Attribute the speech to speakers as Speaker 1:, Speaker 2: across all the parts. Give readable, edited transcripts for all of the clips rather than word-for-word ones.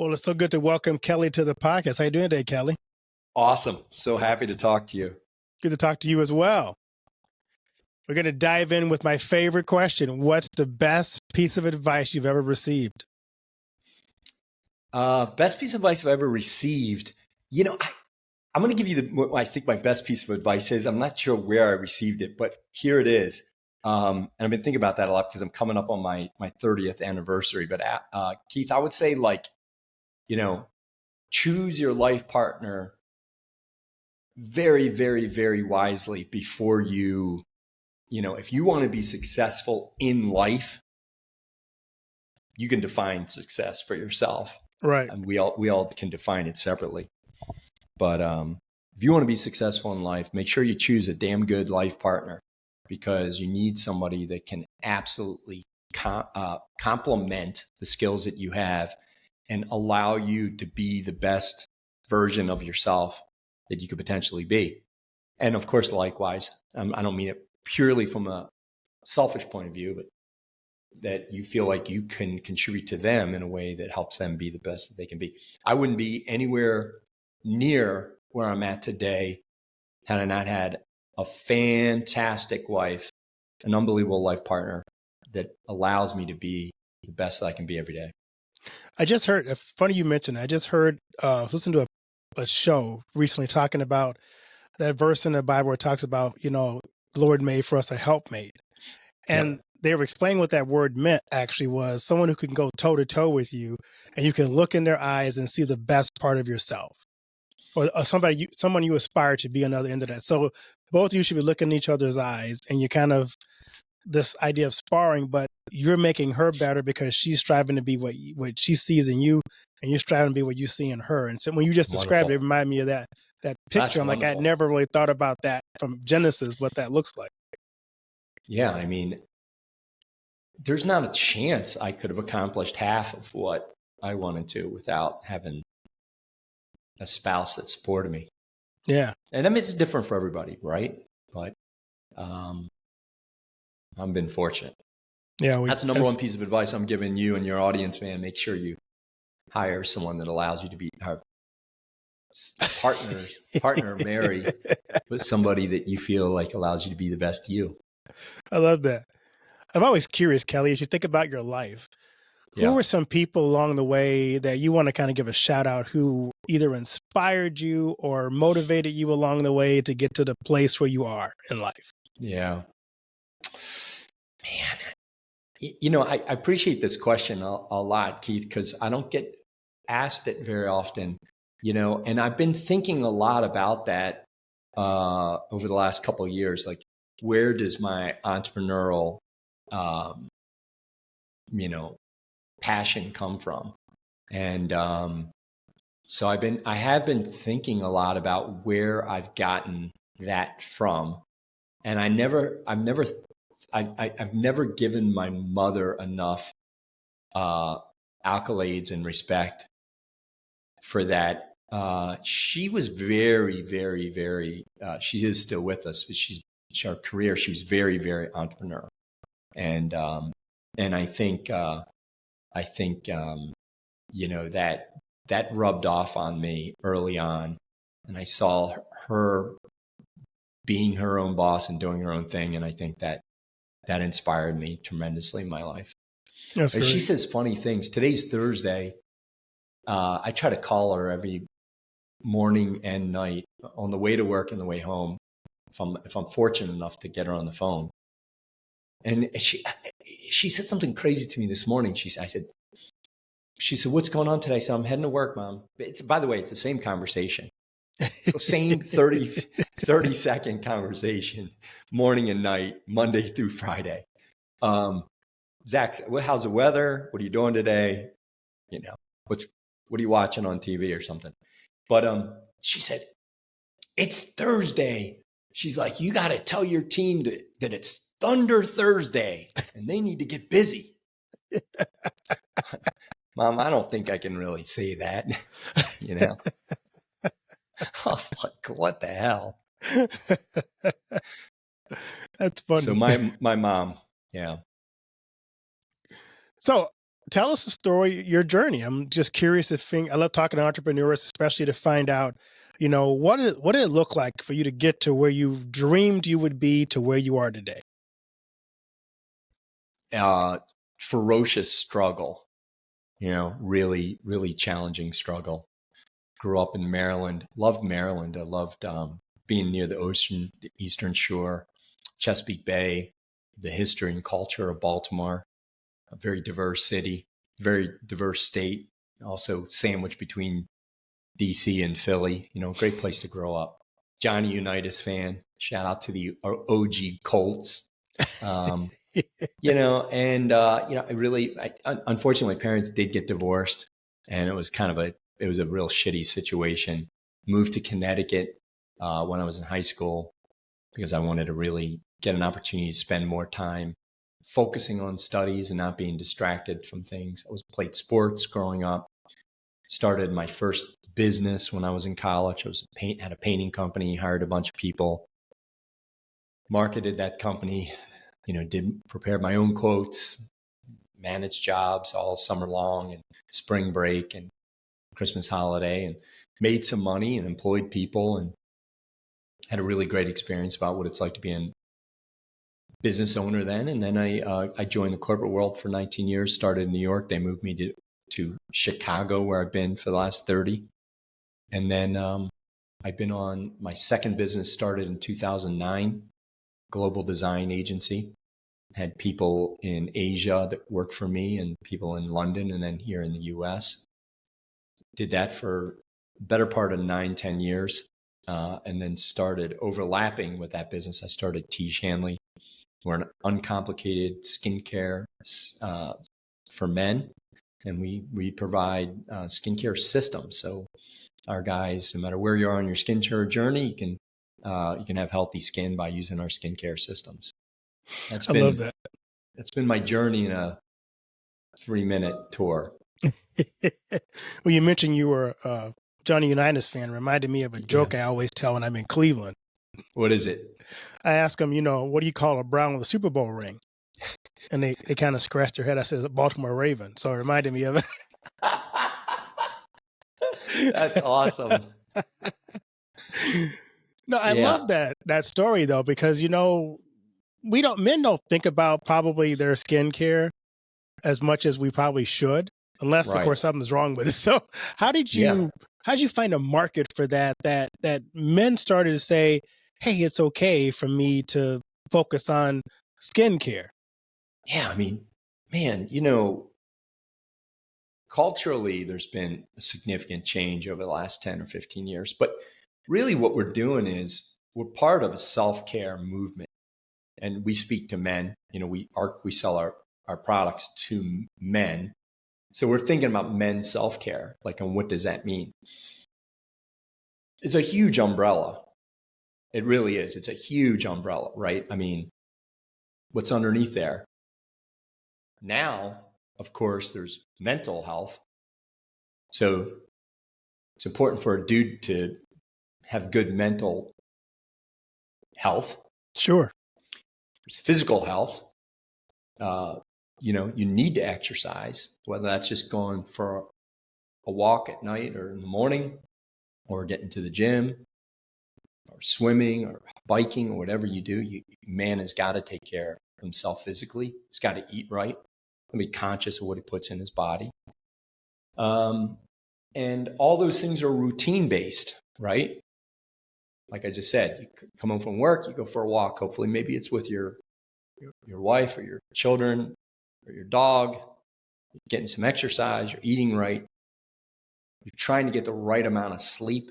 Speaker 1: Well, it's so good to welcome Kelley to the podcast. How you doing today, Kelley?
Speaker 2: Awesome. So happy to talk to you.
Speaker 1: Good to talk to you as well. We're going to dive in with my favorite question. What's the best piece of advice you've ever received?
Speaker 2: Best piece of advice I've ever received. I'm going to give you what I think my best piece of advice is. I'm not sure where I received it, but here it is. And I've been thinking about that a lot because I'm coming up on my 30th anniversary. But Keith, I would say choose your life partner very, very, very wisely before if you want to be successful in life, you can define success for yourself.
Speaker 1: Right.
Speaker 2: And we all can define it separately. But if you want to be successful in life, make sure you choose a damn good life partner, because you need somebody that can absolutely complement the skills that you have and allow you to be the best version of yourself that you could potentially be. And of course, likewise, I don't mean it purely from a selfish point of view, but that you feel like you can contribute to them in a way that helps them be the best that they can be. I wouldn't be anywhere near where I'm at today had I not had a fantastic wife, an unbelievable life partner that allows me to be the best that I can be every day.
Speaker 1: I just heard, funny you mentioned, I just heard, listened to a show recently talking about that verse in the Bible where it talks about, the Lord made for us a helpmate. And they were explaining what that word meant actually was someone who can go toe to toe with you and you can look in their eyes and see the best part of yourself, or someone you aspire to be on the other end of that. So both of you should be looking in each other's eyes, and you kind of this idea of sparring, but you're making her better because she's striving to be what she sees in you, and you're striving to be what you see in her. And so when you just described it, it reminded me of that picture. I'm like, I never really thought about that from Genesis, what that looks like.
Speaker 2: Yeah, I mean, there's not a chance I could have accomplished half of what I wanted to without having a spouse that supported me.
Speaker 1: Yeah.
Speaker 2: And I mean, it's different for everybody, right? But I've been fortunate.
Speaker 1: Yeah.
Speaker 2: That's the number one piece of advice I'm giving you and your audience, man. Make sure you hire someone that allows you to be partner, marry with somebody that you feel like allows you to be the best you.
Speaker 1: I love that. I'm always curious, Kelley, as you think about your life, who were some people along the way that you want to kind of give a shout out who either inspired you or motivated you along the way to get to the place where you are in life?
Speaker 2: Yeah. Man, I appreciate this question a lot, Keith, because I don't get asked it very often, and I've been thinking a lot about that over the last couple of years. Like, where does my entrepreneurial passion come from? And so I have been thinking a lot about where I've gotten that from. And I've never given my mother enough accolades and respect for that. She was very, very, very, she is still with us, but her career, she was very, very entrepreneurial. And I think that rubbed off on me early on, and I saw her being her own boss and doing her own thing, and I think that inspired me tremendously in my life.
Speaker 1: That's great.
Speaker 2: She says funny things. Today's Thursday. I try to call her every morning and night on the way to work and the way home, if I'm fortunate enough to get her on the phone. And she said something crazy to me this morning. She said, what's going on today? I said, I'm heading to work, Mom. By the way, it's the same conversation. Same 30-second conversation, morning and night, Monday through Friday. Zach, how's the weather? What are you doing today? What are you watching on TV or something? But she said, it's Thursday. She's like, you got to tell your team that it's Thunder Thursday and they need to get busy. Mom, I don't think I can really say that, I was like, what the hell?
Speaker 1: That's funny.
Speaker 2: So my mom, yeah.
Speaker 1: So tell us the story, your journey. I'm just curious I love talking to entrepreneurs, especially to find out, what did it look like for you to get to where you dreamed you would be to where you are today?
Speaker 2: Ferocious struggle, really, really challenging struggle. Grew up in Maryland, loved Maryland. I loved being near the ocean, the Eastern Shore, Chesapeake Bay, the history and culture of Baltimore, a very diverse city, very diverse state, also sandwiched between DC and Philly, great place to grow up. Johnny Unitas fan, shout out to the OG Colts. Unfortunately, my parents did get divorced, and it was it was a real shitty situation. Moved to Connecticut when I was in high school because I wanted to really get an opportunity to spend more time focusing on studies and not being distracted from things. I played sports growing up, started my first business when I was in college. Had a painting company, hired a bunch of people, marketed that company, did prepare my own quotes, managed jobs all summer long and spring break and Christmas holiday, and made some money and employed people and had a really great experience about what it's like to be a business owner then. And then I joined the corporate world for 19 years, started in New York. They moved me to Chicago, where I've been for the last 30. And then I've been on my second business, started in 2009, global design agency. Had people in Asia that worked for me and people in London and then here in the US. Did that for the better part of 9-10 years. And then started overlapping with that business. I started Tiege Hanley. We're an uncomplicated skincare for men. And we provide skincare systems. So our guys, no matter where you are on your skincare journey, you can have healthy skin by using our skincare systems.
Speaker 1: I love that.
Speaker 2: That's been my journey in a 3-minute tour.
Speaker 1: Well, you mentioned you were a Johnny Unitas fan. Reminded me of a joke I always tell when I'm in Cleveland.
Speaker 2: What is it?
Speaker 1: I ask them, what do you call a Brown with a Super Bowl ring? And they kind of scratched their head. I said, Baltimore Raven. So it reminded me of it.
Speaker 2: That's awesome.
Speaker 1: No, I love that story though, because men don't think about probably their skincare as much as we probably should, unless of course something's wrong with it. So how did you find a market for that men started to say, hey, it's okay for me to focus on skincare?
Speaker 2: Yeah, I mean, man, culturally, there's been a significant change over the last 10 or 15 years. But really what we're doing is we're part of a self-care movement. And we speak to men. We sell our products to men. So we're thinking about men's self-care. And what does that mean? It's a huge umbrella. It really is. It's a huge umbrella, right? I mean, what's underneath there? Now, of course, there's mental health. So it's important for a dude to have good mental health.
Speaker 1: Sure.
Speaker 2: There's physical health. You need to exercise, whether that's just going for a walk at night or in the morning, or getting to the gym, or swimming, or biking, or whatever you do. Man has got to take care of himself physically. He's got to eat right and be conscious of what he puts in his body. And all those things are routine based, right? Like I just said, you come home from work, you go for a walk. Hopefully, maybe it's with your wife or your children or your dog. You're getting some exercise, you're eating right. You're trying to get the right amount of sleep,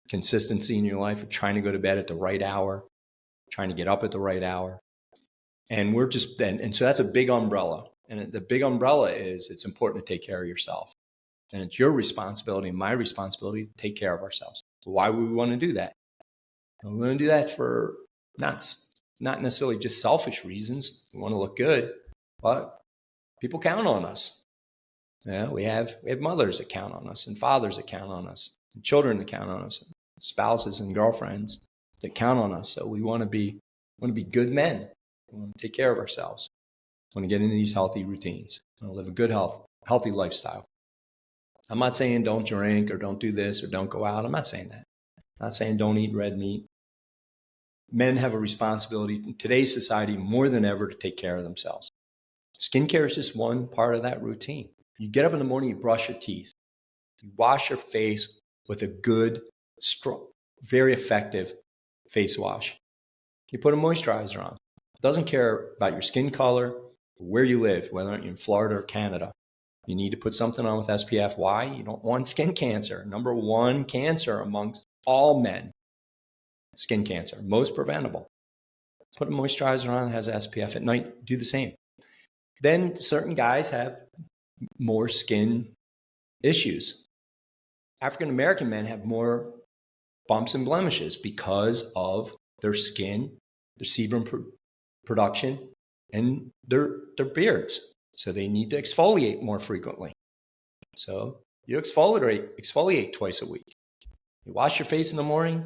Speaker 2: consistency in your life. You're trying to go to bed at the right hour, trying to get up at the right hour. And so that's a big umbrella. And the big umbrella is it's important to take care of yourself. And it's your responsibility and my responsibility to take care of ourselves. So why would we want to do that? We want to do that for not necessarily just selfish reasons. We want to look good, but people count on us. Yeah, we have mothers that count on us, and fathers that count on us, and children that count on us, and spouses and girlfriends that count on us. So we want to be good men. We want to take care of ourselves. I want to get into these healthy routines. I want to live a good healthy lifestyle. I'm not saying don't drink or don't do this or don't go out. I'm not saying that. I'm not saying don't eat red meat. Men have a responsibility in today's society more than ever to take care of themselves. Skincare is just one part of that routine. You get up in the morning, you brush your teeth, you wash your face with a good, strong, very effective face wash. You put a moisturizer on. It doesn't care about your skin color, where you live, whether you're in Florida or Canada. You need to put something on with SPF. Why? You don't want skin cancer. Number one cancer amongst all men, skin cancer, most preventable. Put a moisturizer on that has SPF at night, do the same. Then certain guys have more skin issues. African-American men have more bumps and blemishes because of their skin, their sebum production, and their beards. So they need to exfoliate more frequently. So you exfoliate twice a week. You wash your face in the morning,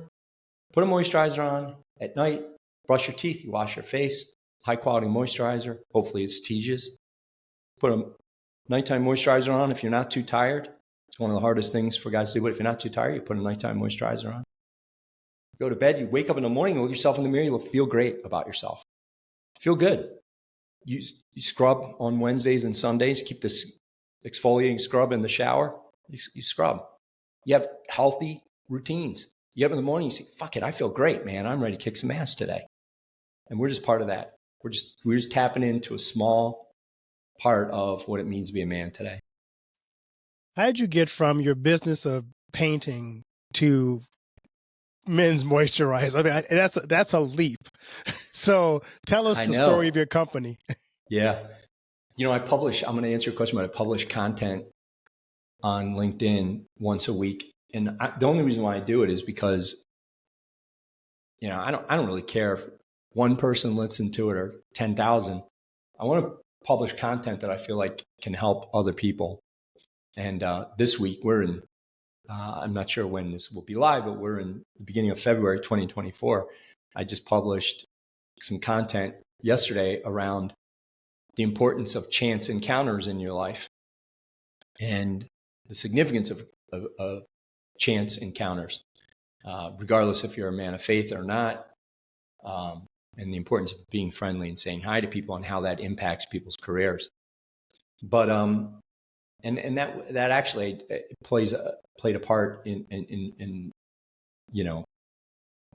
Speaker 2: put a moisturizer on. At night, brush your teeth, you wash your face. High quality moisturizer. Hopefully it's Tiege's. Put a nighttime moisturizer on if you're not too tired. It's one of the hardest things for guys to do, but if you're not too tired, you put a nighttime moisturizer on. You go to bed, you wake up in the morning, you look yourself in the mirror, you'll feel great about yourself. Feel good. You scrub on Wednesdays and Sundays, keep this exfoliating scrub in the shower, you scrub. You have healthy routines. You get up in the morning, you say, fuck it, I feel great, man. I'm ready to kick some ass today. And we're just part of that. We're just tapping into a small part of what it means to be a man today.
Speaker 1: How did you get from your business of painting to men's moisturizer? I mean, that's a leap. So tell us the story of your company.
Speaker 2: Yeah. You know, I'm going to answer your question, but I publish content on LinkedIn once a week. And the only reason why I do it is because, you know, I don't really care if one person listens to it or 10,000. I want to publish content that I feel like can help other people. And this week we're in, I'm not sure when this will be live, but we're in the beginning of February 2024. I just published some content yesterday around the importance of chance encounters in your life and the significance of chance encounters, regardless if you're a man of faith or not, and the importance of being friendly and saying hi to people and how that impacts people's careers. But and that actually played a part in you know,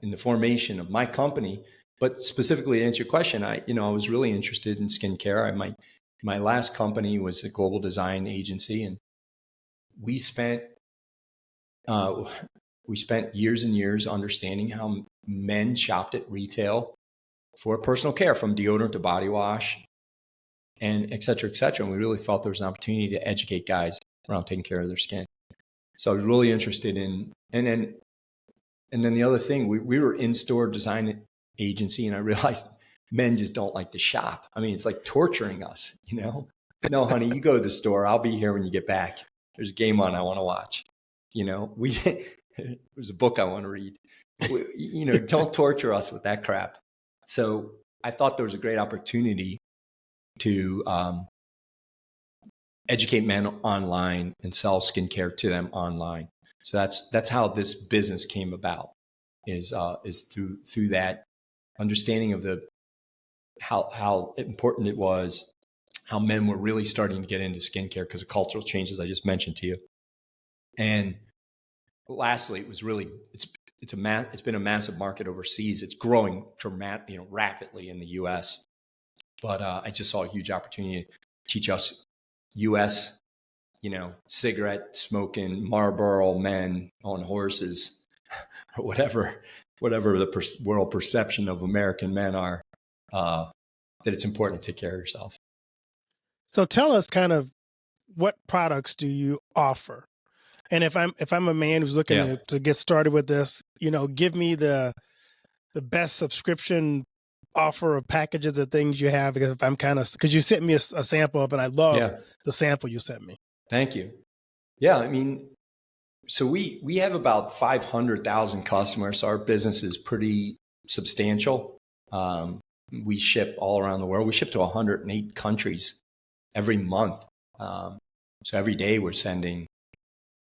Speaker 2: in the formation of my company. But specifically to answer your question, I was really interested in skincare. My last company was a global design agency, and we spent years and years understanding how men shopped at retail for personal care, from deodorant to body wash, and et cetera, et cetera. And we really felt there was an opportunity to educate guys around taking care of their skin. So I was really interested in, and then the other thing, we were in-store design agency, and I realized men just don't like to shop. I mean, it's like torturing us, you know? No, honey, you go to the store. I'll be here when you get back. There's a game on I want to watch. You know, there's a book I want to read. Don't torture us with that crap. So I thought there was a great opportunity to educate men online and sell skincare to them online. So that's how this business came about, is through that understanding of how important it was, how men were really starting to get into skincare because of cultural changes I just mentioned to you. And lastly, it was really it's been a massive market overseas. It's growing rapidly in the U.S. But I just saw a huge opportunity to teach us U.S. cigarette smoking Marlboro men on horses, or whatever the world perception of American men are, that it's important to take care of yourself.
Speaker 1: So tell us kind of what products do you offer? And if I'm a man who's looking to get started with this, give me the best subscription offer of packages of things you have, because because you sent me a sample of it, and I love the sample you sent me.
Speaker 2: Thank you. Yeah, I mean, so we have about 500,000 customers. So our business is pretty substantial. We ship all around the world. We ship to 108 countries every month. So every day we're sending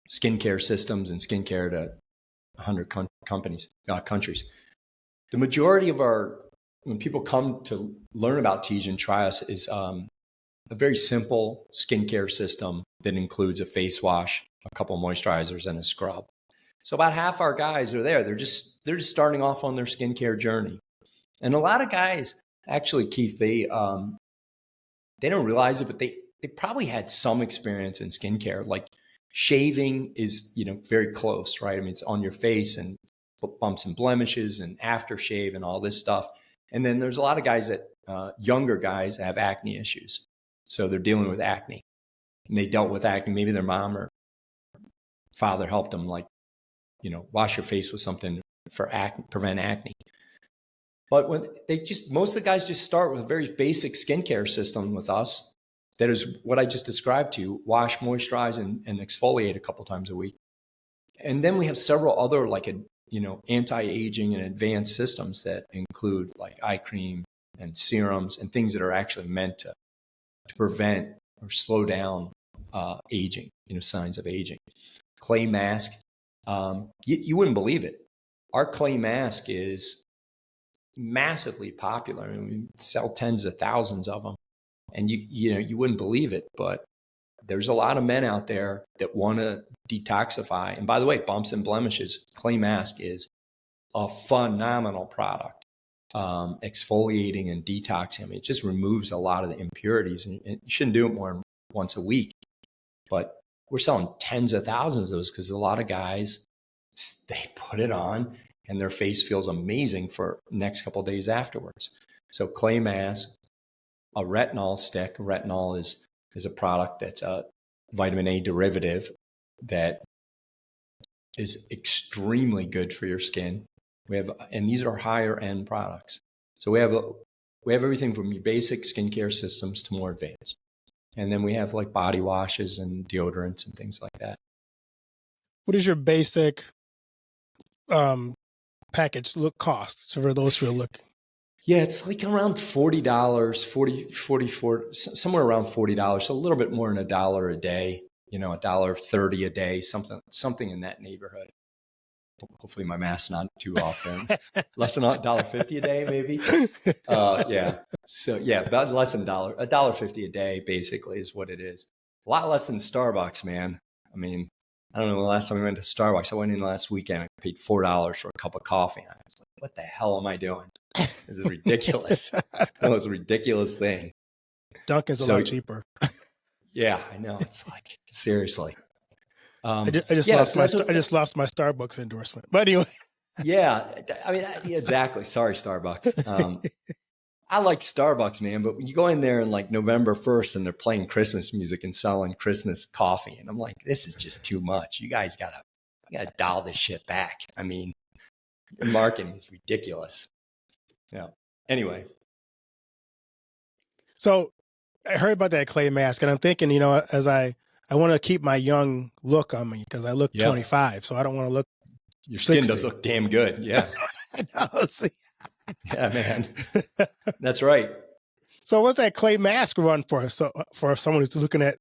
Speaker 2: skincare systems and skincare to 100 countries. The majority of when people come to learn about Tiege and try us, is a very simple skincare system that includes a face wash, a couple moisturizers, and a scrub. So about half our guys are there. They're just starting off on their skincare journey. And a lot of guys, actually, Keith, they don't realize it, but they probably had some experience in skincare. Like shaving is, very close, right? I mean, it's on your face and bumps and blemishes and aftershave and all this stuff. And then there's a lot of guys younger guys that have acne issues. So they're dealing with acne. And they dealt with acne. Maybe their mom or father helped them, like, wash your face with something for prevent acne. But when most of the guys just start with a very basic skincare system with us. That is what I just described to you: wash, moisturize, and exfoliate a couple times a week. And then we have several other anti-aging and advanced systems that include like eye cream and serums and things that are actually meant to prevent or slow down aging, signs of aging. Clay mask. You wouldn't believe it. Our clay mask is massively popular. I mean, we sell tens of thousands of them, and you wouldn't believe it, but there's a lot of men out there that want to detoxify. And by the way, bumps and blemishes, clay mask is a phenomenal product. Exfoliating and detoxing. I mean, it just removes a lot of the impurities, and you shouldn't do it more than once a week. But we're selling tens of thousands of those because a lot of guys, they put it on and their face feels amazing for the next couple of days afterwards. So clay mask, a retinol stick. Retinol is a product that's a vitamin A derivative that is extremely good for your skin. And these are higher end products. So we have everything from your basic skincare systems to more advanced. And then we have like body washes and deodorants and things like that.
Speaker 1: What is your basic package cost for those who are looking?
Speaker 2: Yeah, it's like around $40, 44, somewhere around $40. So a little bit more than $1 a day, $1.30 a day, something in that neighborhood. Hopefully my math's not too off then. Less than $1.50 a day, maybe. Yeah. So yeah, about less than $1.50 a day basically is what it is. A lot less than Starbucks, man. I mean, I don't know the last time we went to Starbucks. I went in last weekend. I paid $4 for a cup of coffee. And I was like, what the hell am I doing? This is ridiculous. That was a ridiculous thing.
Speaker 1: Dunkin's a lot cheaper.
Speaker 2: Yeah, I know. It's like, seriously.
Speaker 1: I just lost my Starbucks endorsement. But anyway.
Speaker 2: Yeah, I mean, exactly. Sorry, Starbucks. I like Starbucks, man, but when you go in there in like November 1st and they're playing Christmas music and selling Christmas coffee, and I'm like, this is just too much. You guys gotta dial this shit back. I mean, your marketing is ridiculous. Yeah. Anyway.
Speaker 1: So I heard about that clay mask, and I'm thinking, as I want to keep my young look on me because I look 25, so I don't want to look.
Speaker 2: Your skin
Speaker 1: 60. Does
Speaker 2: look damn good. Yeah.
Speaker 1: See.
Speaker 2: Yeah, man. That's right.
Speaker 1: So what's that clay mask run for? So for someone who's looking at,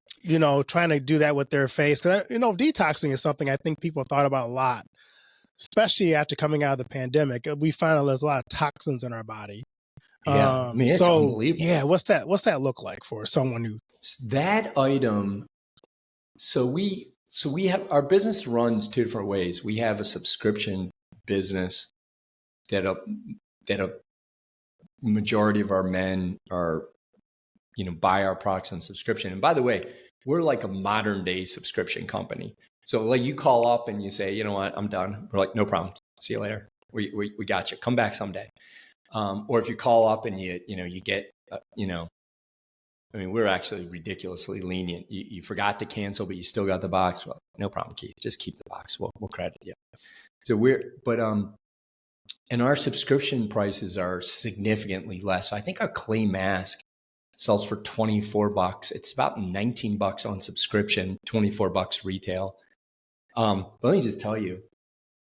Speaker 1: trying to do that with their face, because detoxing is something I think people thought about a lot, especially after coming out of the pandemic. We find there's a lot of toxins in our body.
Speaker 2: Yeah, I mean, it's unbelievable.
Speaker 1: Yeah, what's that look like for someone who
Speaker 2: that item? So we have, our business runs two different ways. We have a subscription business that a majority of our men are, buy our products on subscription. And by the way, we're like a modern day subscription company. So like you call up and you say, you know what, I'm done. We're like, no problem. See you later. We got you. Come back someday. Or if you call up and you get, I mean, we're actually ridiculously lenient. You forgot to cancel, but you still got the box. Well, no problem, Keith. Just keep the box. We'll credit you. So and our subscription prices are significantly less. I think our clay mask sells for $24. It's about $19 on subscription, $24 retail. But let me just tell you,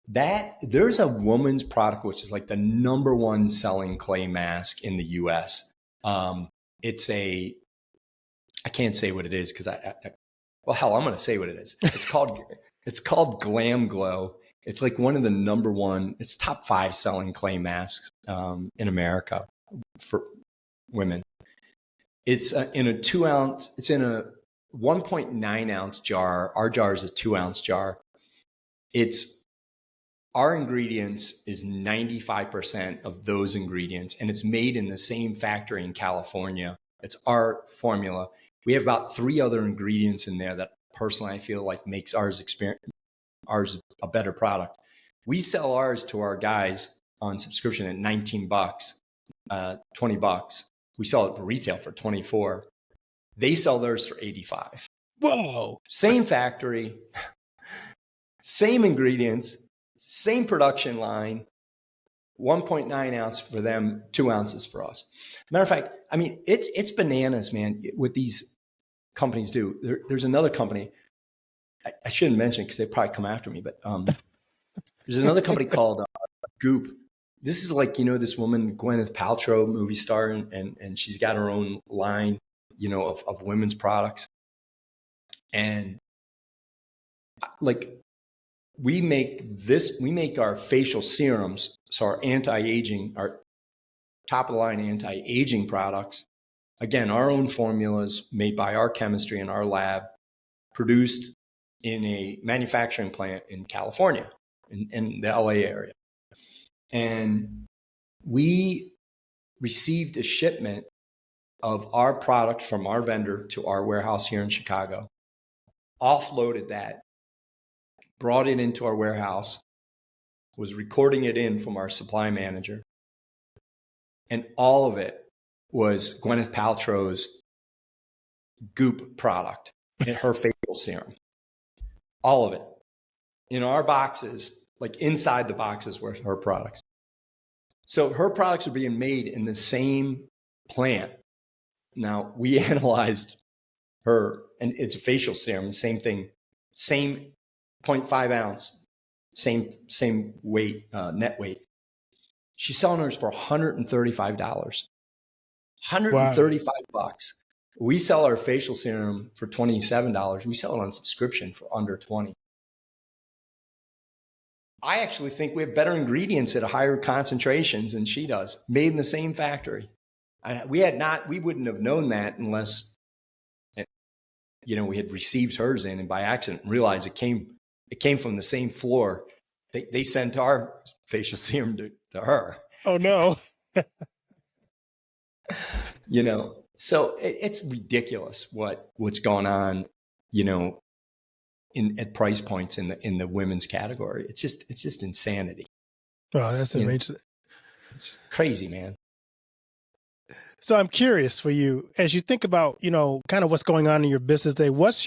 Speaker 2: That there's a woman's product which is like the number one selling clay mask in the U.S. It's a, I can't say what it is because well, hell, I'm going to say what it is. It's called Glam Glow. It's like one of the number one, it's top 5 selling clay masks in America for women. It's in a 2 ounce, it's in a 1.9 ounce jar. Our jar is a 2 ounce jar. Our ingredients is 95% of those ingredients, and it's made in the same factory in California. It's our formula. We have about 3 other ingredients in there that personally I feel like makes ours a better product. We sell ours to our guys on subscription at $19, $20. We sell it for retail for $24. They sell theirs for $85.
Speaker 1: Whoa.
Speaker 2: Same factory, same ingredients, same production line, 1.9 ounce for them, 2 ounces for us. Matter of fact, I mean, it's bananas, man, what these companies do. There's another company, I shouldn't mention because they probably come after me, but there's another company called Goop. This is like, this woman, Gwyneth Paltrow, movie star, and she's got her own line, of women's products. And like, we make our facial serums, so our anti-aging, our top of the line anti-aging products, again, our own formulas made by our chemistry in our lab, produced in a manufacturing plant in California, in the LA area. And we received a shipment of our product from our vendor to our warehouse here in Chicago, offloaded that, brought it into our warehouse, was recording it in from our supply manager. And all of it was Gwyneth Paltrow's Goop product, her facial serum. All of it. In our boxes, like inside the boxes were her products. So her products are being made in the same plant. Now, we analyzed her, and it's a facial serum, the same thing, same 0.5 ounce, same weight, net weight. She's selling hers for $135. $135 bucks. We sell our facial serum for $27. We sell it on subscription for under $20. I actually think we have better ingredients at higher concentrations than she does, made in the same factory. We wouldn't have known that unless, we had received hers in and by accident realized it came from the same floor. They sent our facial serum to her.
Speaker 1: Oh no.
Speaker 2: So it's ridiculous what's going on, at price points in the women's category. It's just insanity.
Speaker 1: Oh, that's amazing.
Speaker 2: It's crazy, man.
Speaker 1: So I'm curious for you, as you think about, kind of what's going on in your business today, what's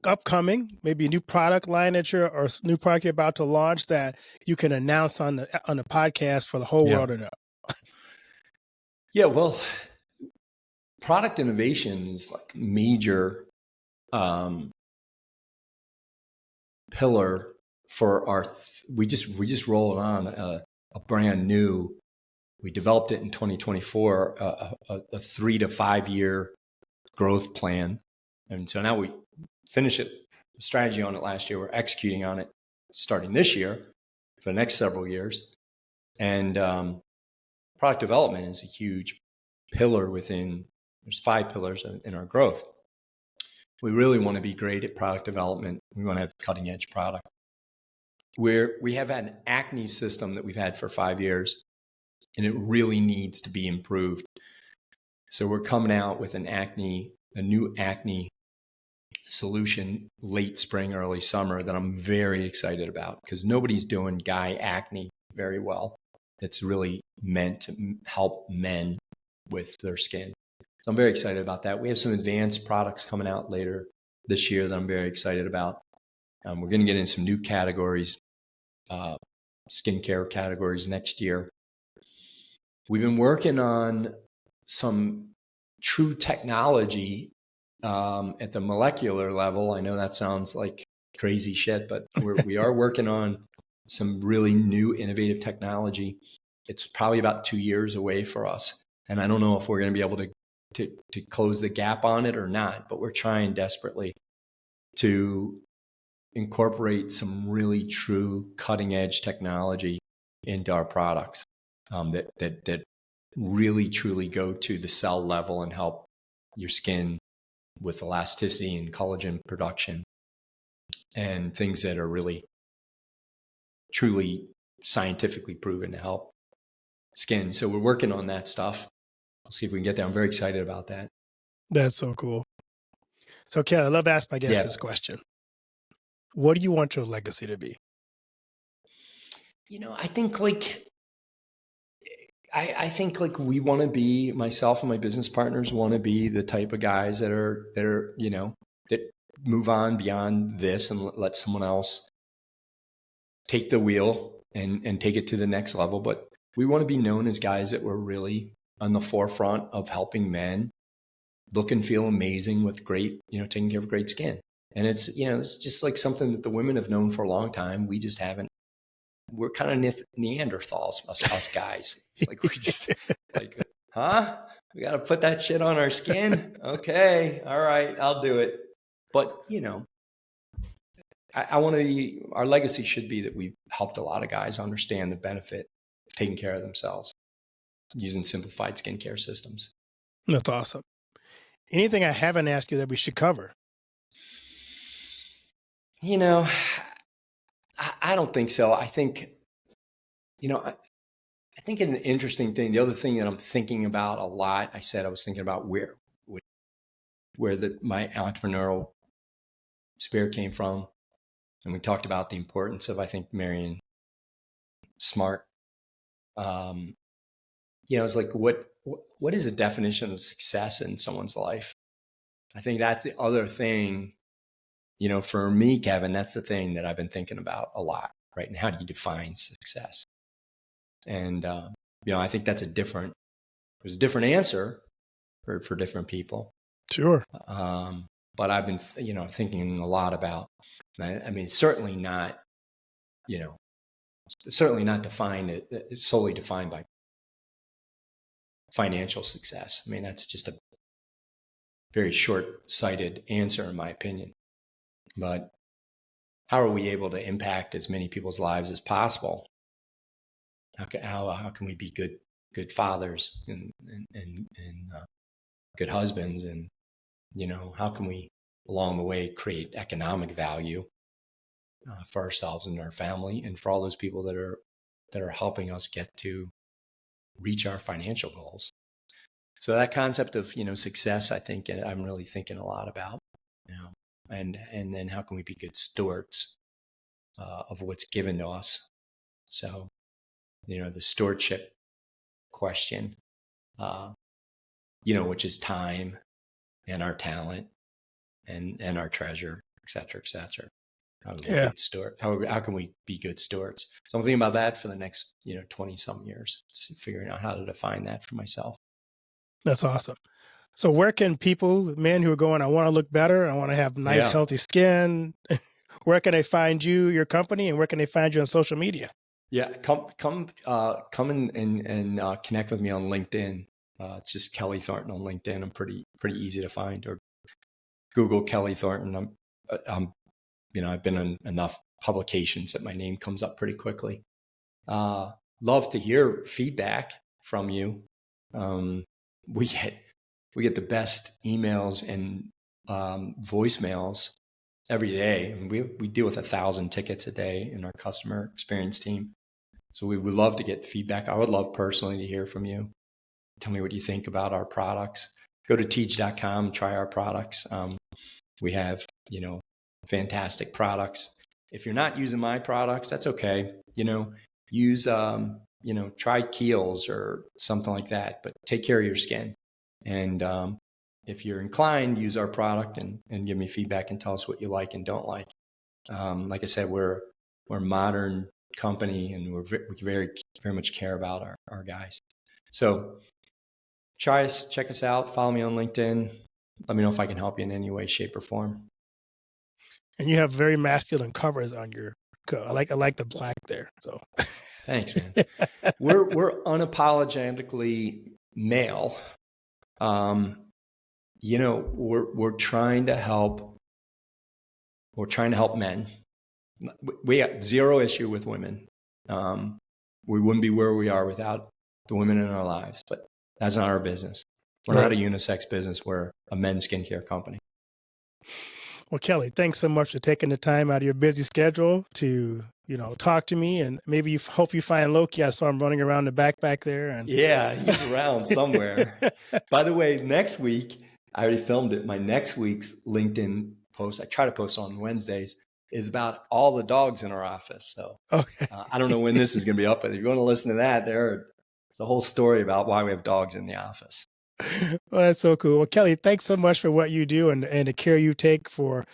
Speaker 1: upcoming, maybe a new product line or new product you're about to launch that you can announce on the podcast for the whole world to know?
Speaker 2: Yeah, well, product innovation is like major pillar for our. We just rolled on a brand new. We developed it in 2024, a 3 to 5 year growth plan, and so now we finished it. Strategy on it last year. We're executing on it starting this year for the next several years, and product development is a huge pillar within. There's 5 pillars in our growth. We really want to be great at product development. We want to have cutting edge product. We have an acne system that we've had for 5 years, and it really needs to be improved. So we're coming out with a new acne solution late spring, early summer that I'm very excited about because nobody's doing guy acne very well. It's really meant to help men with their skin. So I'm very excited about that. We have some advanced products coming out later this year that I'm very excited about. We're going to get in some new categories, skincare categories next year. We've been working on some true technology at the molecular level. I know that sounds like crazy shit, but we are working on some really new innovative technology. It's probably about 2 years away for us. And I don't know if we're going to be able to close the gap on it or not, but we're trying desperately to incorporate some really true cutting edge technology into our products that really truly go to the cell level and help your skin with elasticity and collagen production and things that are really truly scientifically proven to help skin. So we're working on that stuff. We'll see if we can get there. I'm very excited about that.
Speaker 1: That's so cool. So, Kelley, I love to ask my guests this question. What do you want your legacy to be?
Speaker 2: I think I think we want to be, myself and my business partners want to be the type of guys that are, that move on beyond this and let someone else take the wheel and take it to the next level. But we want to be known as guys that were really on the forefront of helping men look and feel amazing with great, taking care of great skin. And it's, it's just like something that the women have known for a long time. We just haven't. We're kind of Neanderthals, us guys. Like we just huh? We got to put that shit on our skin. Okay. All right. I'll do it. But, I want to be, our legacy should be that we've helped a lot of guys understand the benefit of taking care of themselves using simplified skincare systems.
Speaker 1: That's awesome. Anything I haven't asked you that we should cover?
Speaker 2: I don't think so. I think, I think an interesting thing, the other thing that I'm thinking about a lot, I was thinking about where my entrepreneurial spirit came from. And we talked about the importance of, I think, marrying smart. It's like, what is the definition of success in someone's life? I think that's the other thing, for me, Kevin, that's the thing that I've been thinking about a lot, right? And how do you define success? And, I think there's a different answer for different people.
Speaker 1: Sure.
Speaker 2: But I've been, thinking a lot about, I mean, certainly not defined, solely defined by financial success. I mean, that's just a very short-sighted answer, in my opinion. But how are we able to impact as many people's lives as possible? How can we be good fathers and good husbands, and how can we along the way create economic value for ourselves and our family, and for all those people that are helping us get to reach our financial goals. So that concept of success, I think I'm really thinking a lot about, and then how can we be good stewards of what's given to us? So the stewardship question, which is time and our talent and our treasure, et cetera, et cetera. How can we be good stewards? So I'm thinking about that for the next 20 some years, figuring out how to define that for myself.
Speaker 1: That's awesome. So where can people, men who are going, I want to look better, I want to have nice, healthy skin, where can they find you, your company, and where can they find you on social media?
Speaker 2: Yeah, come and connect with me on LinkedIn. It's just Kelley Thornton on LinkedIn. I'm pretty easy to find, or Google Kelley Thornton. I've been in enough publications that my name comes up pretty quickly. Love to hear feedback from you. We get the best emails and voicemails every day. And we deal with 1,000 tickets a day in our customer experience team. So we would love to get feedback. I would love personally to hear from you. Tell me what you think about our products. Go to Tiege.com, try our products. We have, fantastic products. If you're not using my products, that's okay. Use, try Kiehl's or something like that, but take care of your skin. And if you're inclined, use our product and give me feedback and tell us what you like and don't like. Like I said, we're a modern company, and we very, very much care about our guys. So try us, check us out, follow me on LinkedIn. Let me know if I can help you in any way, shape, or form.
Speaker 1: And you have very masculine covers on your Cool. I like the black there. So
Speaker 2: Thanks, man. We're unapologetically male. You know, we're trying to help. We're trying to help men. We got zero issue with women. We wouldn't be where we are without the women in our lives, but that's not our business. We're not a unisex business. We're a men's skincare company.
Speaker 1: Well, Kelley, thanks so much for taking the time out of your busy schedule to, talk to me, and maybe hope you find Loki. I saw him running around the back there. And
Speaker 2: yeah, he's around somewhere. By the way, next week, I already filmed it. My next week's LinkedIn post, I try to post on Wednesdays, is about all the dogs in our office. So
Speaker 1: okay.
Speaker 2: I don't know when this is going to be up, but if you want to listen to that, there's a whole story about why we have dogs in the office.
Speaker 1: Well, that's so cool. Well, Kelley, thanks so much for what you do and the care you take for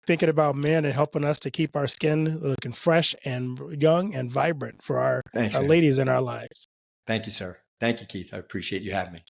Speaker 1: thinking about men and helping us to keep our skin looking fresh and young and vibrant for our ladies in our lives.
Speaker 2: Thank you, sir. Thank you, Keith. I appreciate you having me.